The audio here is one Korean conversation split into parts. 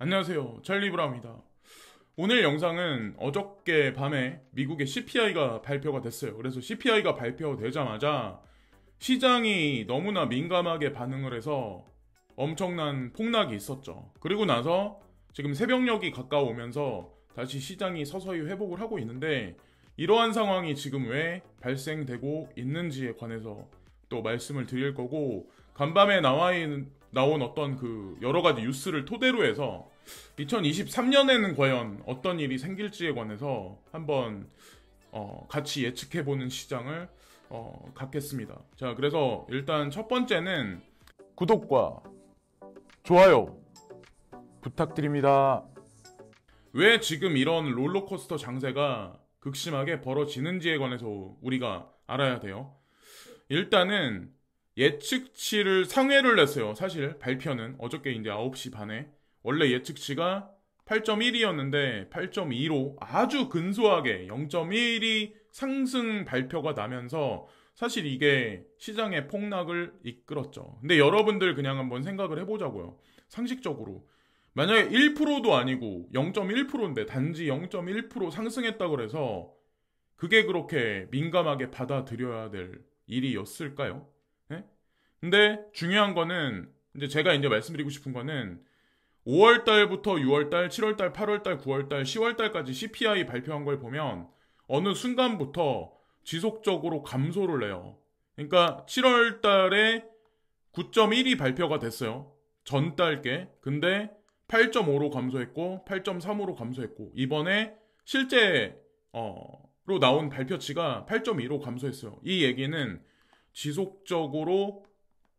안녕하세요, 찰리 브라운입니다. 오늘 영상은 어저께 밤에 미국의 CPI가 발표가 됐어요. 그래서 CPI가 발표되자마자 시장이 너무나 민감하게 반응을 해서 엄청난 폭락이 있었죠. 그리고 나서 지금 새벽녘이 가까우면서 다시 시장이 서서히 회복을 하고 있는데, 이러한 상황이 지금 왜 발생되고 있는지에 관해서 또 말씀을 드릴 거고, 간밤에 나온 어떤 그 여러 가지 뉴스를 토대로 해서 2023년에는 과연 어떤 일이 생길지에 관해서 한번 같이 예측해보는 시장을 갖겠습니다. 자, 그래서 일단 첫 번째는 구독과 좋아요 부탁드립니다. 왜 지금 이런 롤러코스터 장세가 극심하게 벌어지는지에 관해서 우리가 알아야 돼요. 일단은 예측치를 상회를 냈어요. 사실 발표는 어저께 이제 9시 반에 원래 예측치가 8.1이었는데 8.2로 아주 근소하게 0.1이 상승 발표가 나면서 사실 이게 시장의 폭락을 이끌었죠. 근데 여러분들 그냥 한번 생각을 해보자고요. 상식적으로 만약에 1%도 아니고 0.1%인데 단지 0.1% 상승했다고 그래서 그게 그렇게 민감하게 받아들여야 될 일이었을까요? 네? 근데 중요한 거는 제가 말씀드리고 싶은 거는 5월달부터 6월달, 7월달, 8월달, 9월달, 10월달까지 CPI 발표한 걸 보면 어느 순간부터 지속적으로 감소를 해요. 그러니까 7월달에 9.1이 발표가 됐어요. 전달께. 근데 8.5로 감소했고 8.3으로 감소했고 이번에 실제로 나온 발표치가 8.2로 감소했어요. 이 얘기는 지속적으로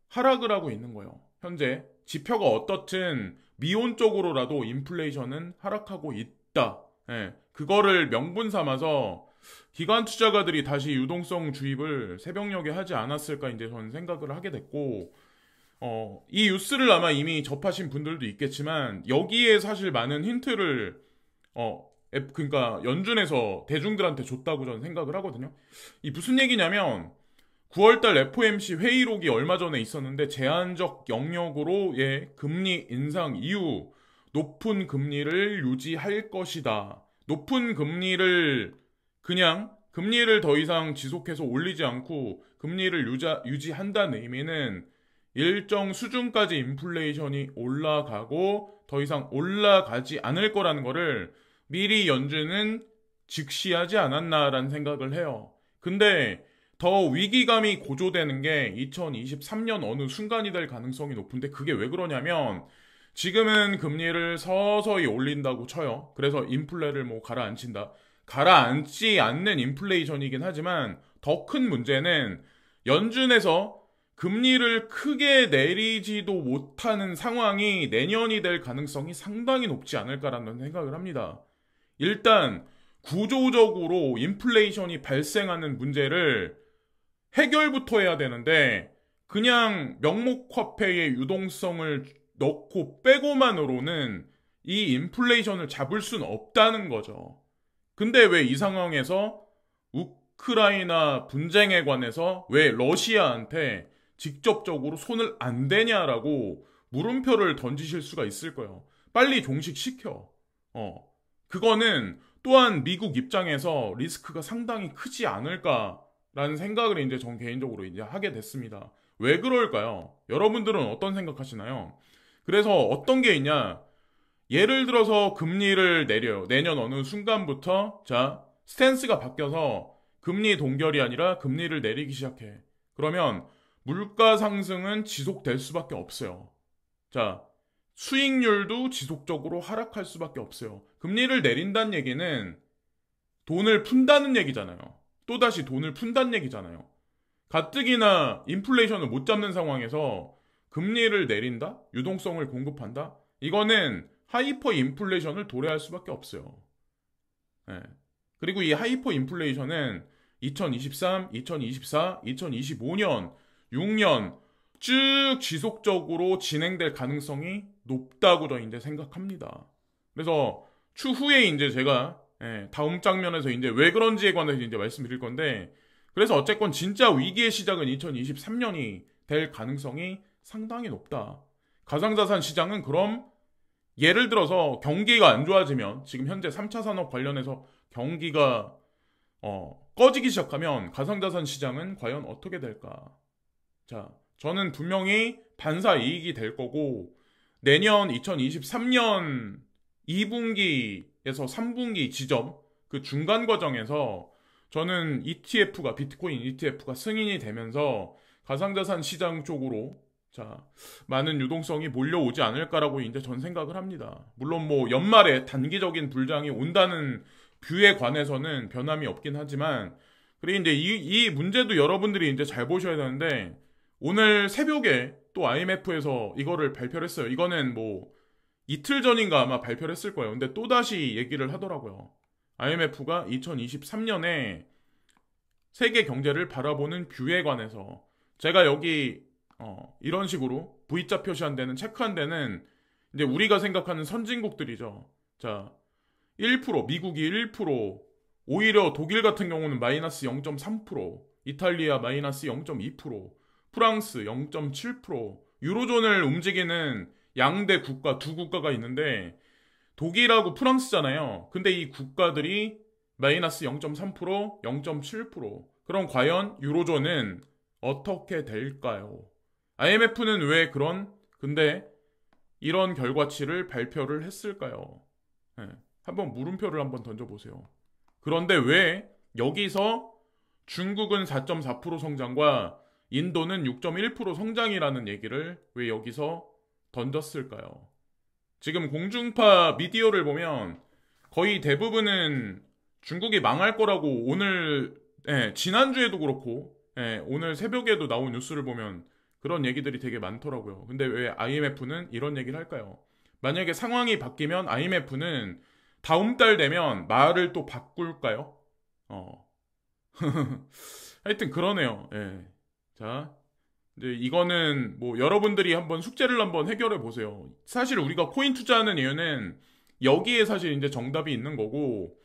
하락을 하고 있는 거예요. 현재 지표가 어떻든 미온적으로라도 인플레이션은 하락하고 있다. 예, 그거를 명분 삼아서 기관 투자가들이 다시 유동성 주입을 새벽녘에 하지 않았을까 저는 생각을 하게 됐고, 이 뉴스를 아마 이미 접하신 분들도 있겠지만 여기에 사실 많은 힌트를 그러니까 연준에서 대중들한테 줬다고 저는 생각을 하거든요. 이 무슨 얘기냐면 9월달 FOMC 회의록이 얼마 전에 있었는데 제한적 영역으로의 금리 인상 이후 높은 금리를 유지할 것이다. 높은 금리를 그냥 금리를 더 이상 지속해서 올리지 않고 금리를 유지한다는 의미는 일정 수준까지 인플레이션이 올라가고 더 이상 올라가지 않을 거라는 거를 미리 연준은 직시하지 않았나라는 생각을 해요. 근데 더 위기감이 고조되는 게 2023년 어느 순간이 될 가능성이 높은데, 그게 왜 그러냐면 지금은 금리를 서서히 올린다고 쳐요. 그래서 인플레를 가라앉힌다. 가라앉지 않는 인플레이션이긴 하지만 더 큰 문제는 연준에서 금리를 크게 내리지도 못하는 상황이 내년이 될 가능성이 상당히 높지 않을까라는 생각을 합니다. 일단 구조적으로 인플레이션이 발생하는 문제를 해결부터 해야 되는데 그냥 명목화폐의 유동성을 넣고 빼고만으로는 이 인플레이션을 잡을 수는 없다는 거죠. 근데 왜 이 상황에서 우크라이나 분쟁에 관해서 왜 러시아한테 직접적으로 손을 안 대냐라고 물음표를 던지실 수가 있을 거예요. 빨리 종식시켜. 그거는 또한 미국 입장에서 리스크가 상당히 크지 않을까라는 생각을 전 개인적으로 하게 됐습니다. 왜 그럴까요? 여러분들은 어떤 생각하시나요? 그래서 어떤 게 있냐? 예를 들어서 금리를 내려요. 내년 어느 순간부터 스탠스가 바뀌어서 금리 동결이 아니라 금리를 내리기 시작해. 그러면 물가 상승은 지속될 수밖에 없어요. 수익률도 지속적으로 하락할 수밖에 없어요. 금리를 내린다는 얘기는 돈을 푼다는 얘기잖아요. 또다시 돈을 푼다는 얘기잖아요. 가뜩이나 인플레이션을 못 잡는 상황에서 금리를 내린다? 유동성을 공급한다? 이거는 하이퍼 인플레이션을 도래할 수밖에 없어요. 네. 그리고 이 하이퍼 인플레이션은 2023, 2024, 2025년, 6년 쭉 지속적으로 진행될 가능성이 높다고 저는 생각합니다. 그래서 추후에 제가 다음 장면에서 왜 그런지에 관해서 말씀드릴 건데, 그래서 어쨌건 진짜 위기의 시작은 2023년이 될 가능성이 상당히 높다. 가상자산 시장은 그럼 예를 들어서 경기가 안 좋아지면 지금 현재 3차 산업 관련해서 경기가 꺼지기 시작하면 가상자산 시장은 과연 어떻게 될까? 자, 저는 분명히 반사 이익이 될 거고 내년 2023년 2분기에서 3분기 지점 그 중간 과정에서 저는 ETF가 비트코인 ETF가 승인이 되면서 가상자산 시장 쪽으로 자, 많은 유동성이 몰려오지 않을까라고 이제 전 생각을 합니다. 물론 뭐 연말에 단기적인 불장이 온다는 뷰에 관해서는 변함이 없긴 하지만 그리고 이제 이 문제도 여러분들이 이제 잘 보셔야 되는데 오늘 새벽에 또 IMF에서 이거를 발표를 했어요. 이거는 뭐 이틀 전인가 아마 발표를 했을 거예요. 근데 또다시 얘기를 하더라고요. IMF가 2023년에 세계 경제를 바라보는 뷰에 관해서 제가 여기 이런 식으로 V자 표시한 데는 체크한 데는 이제 우리가 생각하는 선진국들이죠. 자, 1%, 미국이 1%, 오히려 독일 같은 경우는 마이너스 0.3%, 이탈리아 마이너스 0.2%, 프랑스 0.7%, 유로존을 움직이는 양대 국가, 두 국가가 있는데 독일하고 프랑스잖아요. 근데 이 국가들이 마이너스 0.3%, 0.7%. 그럼 과연 유로존은 어떻게 될까요? IMF는 왜 근데 이런 결과치를 발표를 했을까요? 네, 한번 물음표를 한번 던져보세요. 그런데 왜 여기서 중국은 4.4% 성장과 인도는 6.1% 성장이라는 얘기를 왜 여기서 던졌을까요? 지금 공중파 미디어를 보면 거의 대부분은 중국이 망할 거라고 오늘, 지난주에도 그렇고, 오늘 새벽에도 나온 뉴스를 보면 그런 얘기들이 되게 많더라고요. 근데 왜 IMF는 이런 얘기를 할까요? 만약에 상황이 바뀌면 IMF는 다음 달 되면 말을 또 바꿀까요? 하여튼 그러네요. 예. 자, 이제 이거는 뭐 여러분들이 한번 숙제를 한번 해결해 보세요. 사실 우리가 코인 투자하는 이유는 여기에 사실 이제 정답이 있는 거고,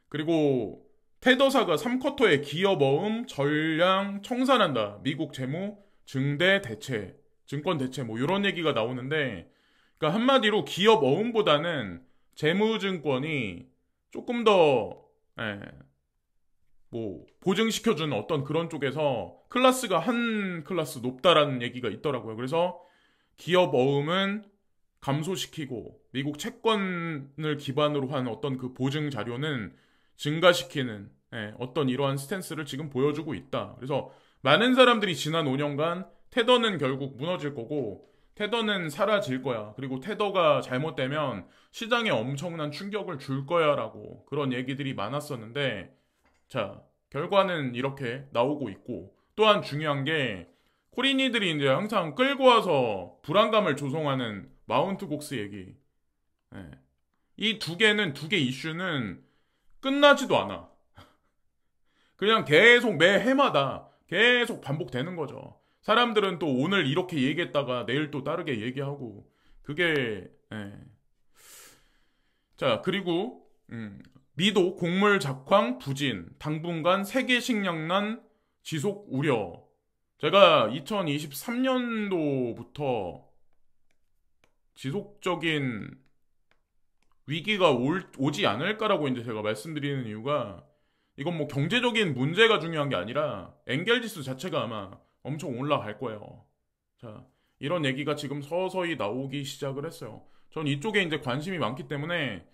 그리고 테더사가 3쿼터에 기업 어음, 전량 청산한다. 미국 재무, 증대 대체, 증권 대체 뭐 이런 얘기가 나오는데, 그러니까 한마디로 기업 어음보다는 재무증권이 조금 더 뭐 보증시켜주는 어떤 그런 쪽에서 클래스가 한 클래스 높다라는 얘기가 있더라고요. 그래서 기업 어음은 감소시키고 미국 채권을 기반으로 한 어떤 그 보증 자료는 증가시키는 어떤 이러한 스탠스를 지금 보여주고 있다. 그래서 많은 사람들이 지난 5년간 테더는 결국 무너질 거고 테더는 사라질 거야. 그리고 테더가 잘못되면 시장에 엄청난 충격을 줄 거야 라고 그런 얘기들이 많았었는데 자, 결과는 이렇게 나오고 있고 또한 중요한 게 코리니들이 이제 항상 끌고 와서 불안감을 조성하는 마운트 곡스 얘기. 이 두 개 이슈는 끝나지도 않아. 그냥 계속 매 해마다 계속 반복되는 거죠. 사람들은 또 오늘 이렇게 얘기했다가 내일 또 다르게 얘기하고 그게 자 그리고 미도 곡물 작황 부진 당분간 세계 식량난 지속 우려. 제가 2023년도부터 지속적인 위기가 오지 않을까라고 이제 제가 말씀드리는 이유가 이건 뭐 경제적인 문제가 중요한 게 아니라 엔겔 지수 자체가 아마 엄청 올라갈 거예요. 자, 이런 얘기가 지금 서서히 나오기 시작을 했어요. 전 이쪽에 이제 관심이 많기 때문에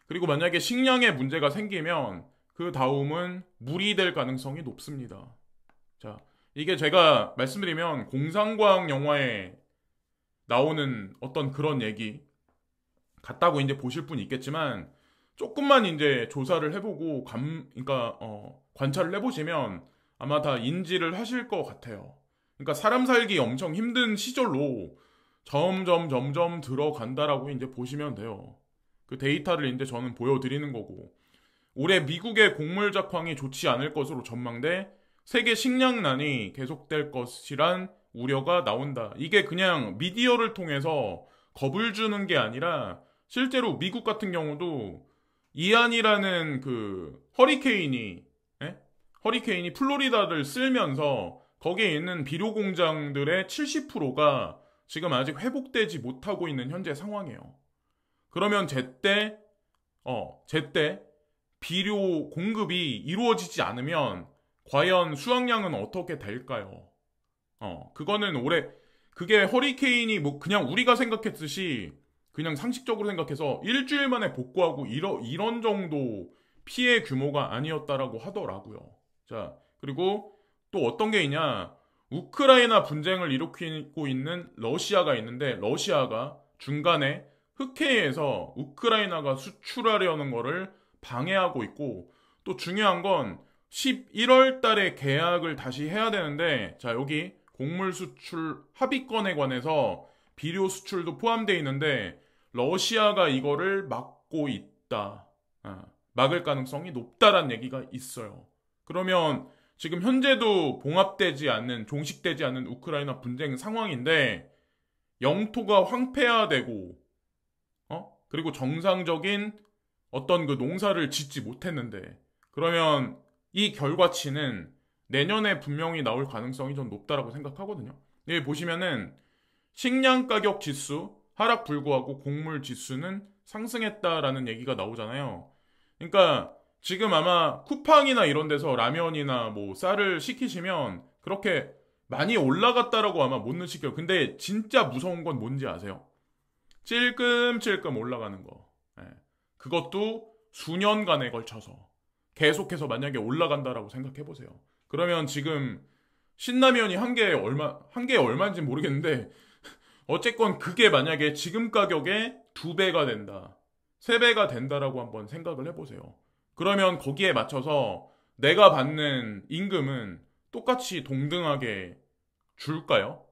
그리고 만약에 식량에 문제가 생기면 그 다음은 물이 될 가능성이 높습니다. 자, 이게 제가 말씀드리면 공상과학 영화에 나오는 어떤 그런 얘기 같다고 이제 보실 분 있겠지만 조금만 이제 조사를 해보고 그러니까 관찰을 해보시면 아마 다 인지를 하실 것 같아요. 그러니까 사람 살기 엄청 힘든 시절로 점점 들어간다라고 이제 보시면 돼요. 그 데이터를 이제 저는 보여드리는 거고 올해 미국의 곡물 작황이 좋지 않을 것으로 전망돼 세계 식량난이 계속될 것이란 우려가 나온다. 이게 그냥 미디어를 통해서 겁을 주는 게 아니라 실제로 미국 같은 경우도 이안이라는 그 허리케인이 플로리다를 쓸면서 거기에 있는 비료 공장들의 70%가 지금 아직 회복되지 못하고 있는 현재 상황이에요. 그러면 제때 비료 공급이 이루어지지 않으면 과연 수확량은 어떻게 될까요? 그거는 그게 허리케인이 뭐 그냥 우리가 생각했듯이 그냥 상식적으로 생각해서 일주일 만에 복구하고 이런 정도 피해 규모가 아니었다라고 하더라고요. 자, 그리고 또 어떤 게 있냐? 우크라이나 분쟁을 일으키고 있는 러시아가 있는데 러시아가 중간에 흑해에서 우크라이나가 수출하려는 거를 방해하고 있고 또 중요한 건 11월 달에 계약을 다시 해야 되는데 자, 여기 곡물 수출 합의건에 관해서 비료 수출도 포함되어 있는데 러시아가 이거를 막고 있다. 막을 가능성이 높다란 얘기가 있어요. 그러면 지금 현재도 종식되지 않는 우크라이나 분쟁 상황인데 영토가 황폐화되고 그리고 정상적인 어떤 그 농사를 짓지 못했는데 그러면 이 결과치는 내년에 분명히 나올 가능성이 좀 높다라고 생각하거든요. 여기 보시면은 식량 가격 지수 하락 불구하고 곡물 지수는 상승했다라는 얘기가 나오잖아요. 그러니까 지금 아마 쿠팡이나 이런 데서 라면이나 뭐 쌀을 시키시면 그렇게 많이 올라갔다라고 아마 못 느끼게요. 근데 진짜 무서운 건 뭔지 아세요? 찔끔찔끔 올라가는 거. 그것도 수년간에 걸쳐서 계속해서 만약에 올라간다라고 생각해보세요. 그러면 지금 신라면이 한 개에 얼마인지 모르겠는데 어쨌건 그게 만약에 지금 가격에 2배가 된다, 3배가 된다라고 한번 생각을 해보세요. 그러면 거기에 맞춰서 내가 받는 임금은 똑같이 동등하게 줄까요?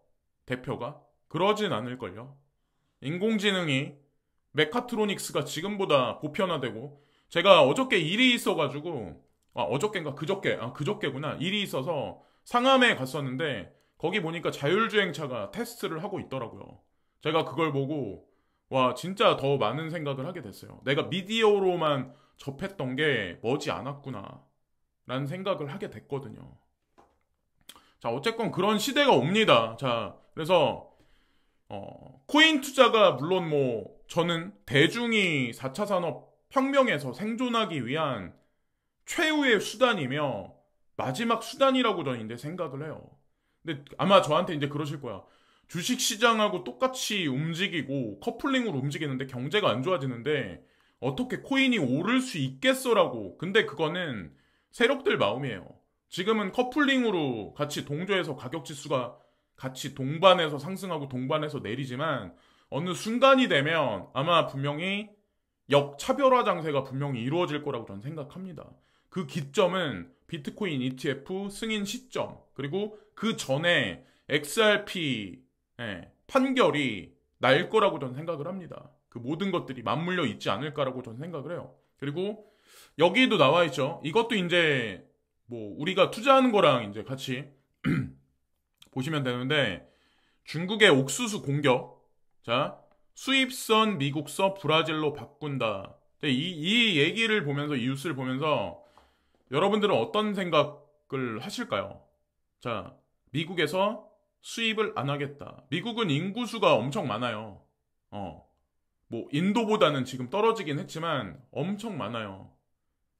대표가? 그러진 않을걸요. 인공지능이 메카트로닉스가 지금보다 보편화되고 제가 어저께 일이 있어가지고 어저께인가 그저께구나 일이 있어서 상암에 갔었는데 거기 보니까 자율주행차가 테스트를 하고 있더라고요. 제가 그걸 보고 와 진짜 더 많은 생각을 하게 됐어요. 내가 미디어로만 접했던 게 머지 않았구나 라는 생각을 하게 됐거든요. 자, 어쨌건 그런 시대가 옵니다. 자, 그래서 코인 투자가 물론 뭐 저는 대중이 4차 산업 혁명에서 생존하기 위한 최후의 수단이며 마지막 수단이라고 저는 이제 생각을 해요. 근데 아마 저한테 이제 그러실 거야. 주식시장하고 똑같이 움직이고 커플링으로 움직이는데 경제가 안 좋아지는데 어떻게 코인이 오를 수 있겠어라고. 근데 그거는 세력들 마음이에요. 지금은 커플링으로 같이 동조해서 가격지수가 같이 동반해서 상승하고 동반해서 내리지만 어느 순간이 되면 아마 분명히 역차별화 장세가 분명히 이루어질 거라고 저는 생각합니다. 그 기점은 비트코인 ETF 승인 시점 그리고 그 전에 XRP 판결이 날 거라고 저는 생각을 합니다. 그 모든 것들이 맞물려 있지 않을까라고 저는 생각을 해요. 그리고 여기도 나와 있죠. 이것도 이제 뭐 우리가 투자하는 거랑 이제 같이 보시면 되는데 중국의 옥수수 공격. 자, 수입선 미국서 브라질로 바꾼다. 이 얘기를 보면서 이 뉴스를 보면서 여러분들은 어떤 생각을 하실까요? 자, 미국에서 수입을 안 하겠다. 미국은 인구수가 엄청 많아요. 뭐 인도보다는 지금 떨어지긴 했지만 엄청 많아요.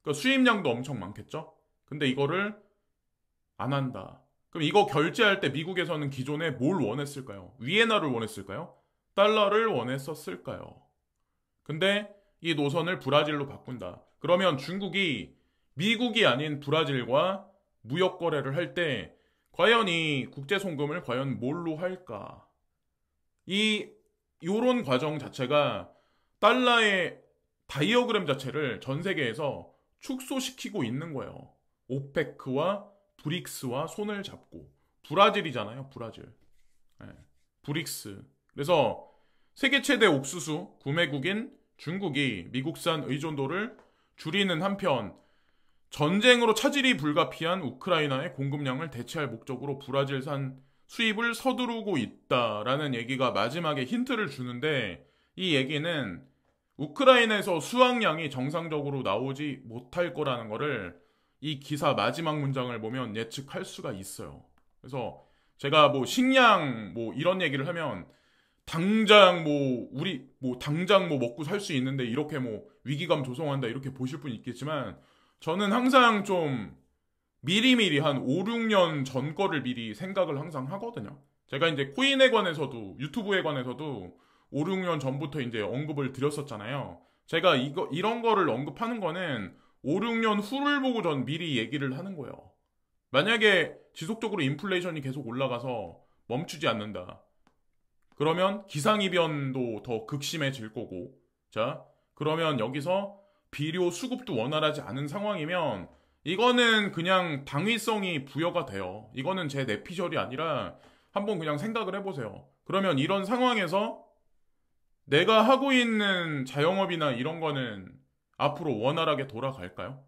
그러니까 수입량도 엄청 많겠죠? 근데 이거를 안 한다. 그럼 이거 결제할 때 미국에서는 기존에 뭘 원했을까요? 위에나를 원했을까요? 달러를 원했었을까요? 근데 이 노선을 브라질로 바꾼다. 그러면 중국이 미국이 아닌 브라질과 무역 거래를 할 때 과연 이 국제 송금을 과연 뭘로 할까? 요런 과정 자체가 달러의 다이어그램 자체를 전 세계에서 축소시키고 있는 거예요. 오페크와 브릭스와 손을 잡고 브라질이잖아요. 브라질. 브릭스. 그래서 세계 최대 옥수수 구매국인 중국이 미국산 의존도를 줄이는 한편 전쟁으로 차질이 불가피한 우크라이나의 공급량을 대체할 목적으로 브라질산 수입을 서두르고 있다라는 얘기가 마지막에 힌트를 주는데 이 얘기는 우크라이나에서 수확량이 정상적으로 나오지 못할 거라는 거를 이 기사 마지막 문장을 보면 예측할 수가 있어요. 그래서 제가 뭐 식량 뭐 이런 얘기를 하면 당장 뭐 우리 뭐 당장 뭐 먹고 살 수 있는데 이렇게 뭐 위기감 조성한다 이렇게 보실 분 있겠지만 저는 항상 좀 미리미리 한 5, 6년 전 거를 미리 생각을 항상 하거든요. 제가 이제 코인에 관해서도 유튜브에 관해서도 5, 6년 전부터 이제 언급을 드렸었잖아요. 제가 이런 거를 언급하는 거는 5, 6년 후를 보고 전 미리 얘기를 하는 거예요. 만약에 지속적으로 인플레이션이 계속 올라가서 멈추지 않는다. 그러면 기상이변도 더 극심해질 거고, 자, 그러면 여기서 비료 수급도 원활하지 않은 상황이면 이거는 그냥 당위성이 부여가 돼요. 이거는 제 내피셜이 아니라 한번 그냥 생각을 해보세요. 그러면 이런 상황에서 내가 하고 있는 자영업이나 이런 거는 앞으로 원활하게 돌아갈까요?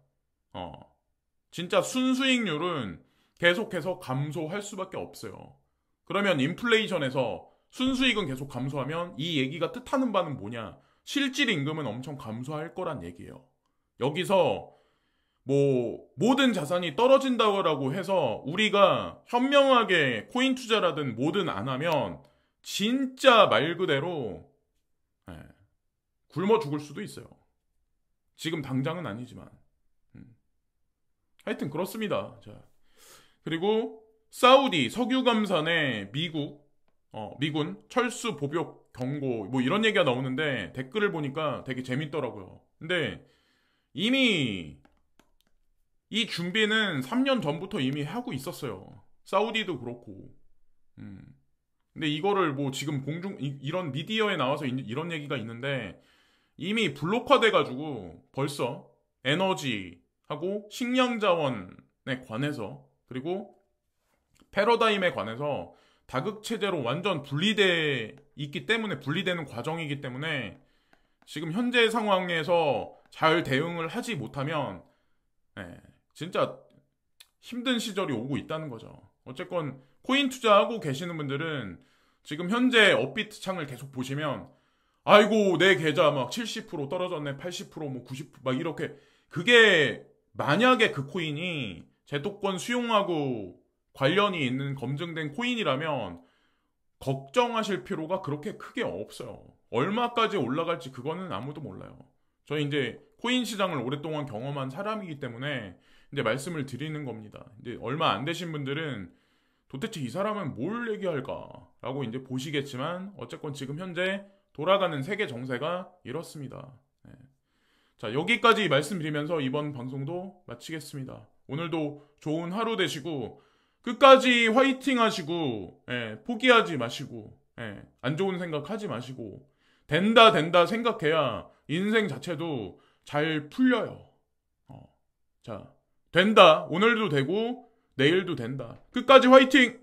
진짜 순수익률은 계속해서 감소할 수밖에 없어요. 그러면 인플레이션에서 순수익은 계속 감소하면 이 얘기가 뜻하는 바는 뭐냐? 실질 임금은 엄청 감소할 거란 얘기예요. 여기서 뭐 모든 자산이 떨어진다고 해서 우리가 현명하게 코인 투자라든 뭐든 안 하면 진짜 말 그대로 굶어 죽을 수도 있어요. 지금 당장은 아니지만. 하여튼 그렇습니다. 자, 그리고 사우디 석유감산에 미군 철수 보복 경고 뭐 이런 얘기가 나오는데 댓글을 보니까 되게 재밌더라고요. 근데 이미 이 준비는 3년 전부터 이미 하고 있었어요. 사우디도 그렇고. 근데 이거를 뭐 지금 이런 미디어에 나와서 이런 얘기가 있는데 이미 블록화돼가지고 벌써 에너지하고 식량 자원에 관해서 그리고 패러다임에 관해서 다극체제로 완전 분리돼 있기 때문에 분리되는 과정이기 때문에 지금 현재 상황에서 잘 대응을 하지 못하면 진짜 힘든 시절이 오고 있다는 거죠. 어쨌건 코인 투자하고 계시는 분들은 지금 현재 업비트 창을 계속 보시면 아이고 내 계좌 막 70% 떨어졌네 80%뭐 90%막 이렇게 그게 만약에 그 코인이 제도권 수용하고 관련이 있는 검증된 코인이라면 걱정하실 필요가 그렇게 크게 없어요. 얼마까지 올라갈지 그거는 아무도 몰라요. 저희 이제 코인 시장을 오랫동안 경험한 사람이기 때문에 이제 말씀을 드리는 겁니다. 이제 얼마 안 되신 분들은 도대체 이 사람은 뭘 얘기할까라고 이제 보시겠지만 어쨌건 지금 현재 돌아가는 세계 정세가 이렇습니다. 자, 여기까지 말씀드리면서 이번 방송도 마치겠습니다. 오늘도 좋은 하루 되시고 끝까지 화이팅 하시고 포기하지 마시고 안 좋은 생각 하지 마시고 된다 생각해야 인생 자체도 잘 풀려요. 자, 된다. 오늘도 되고 내일도 된다. 끝까지 화이팅!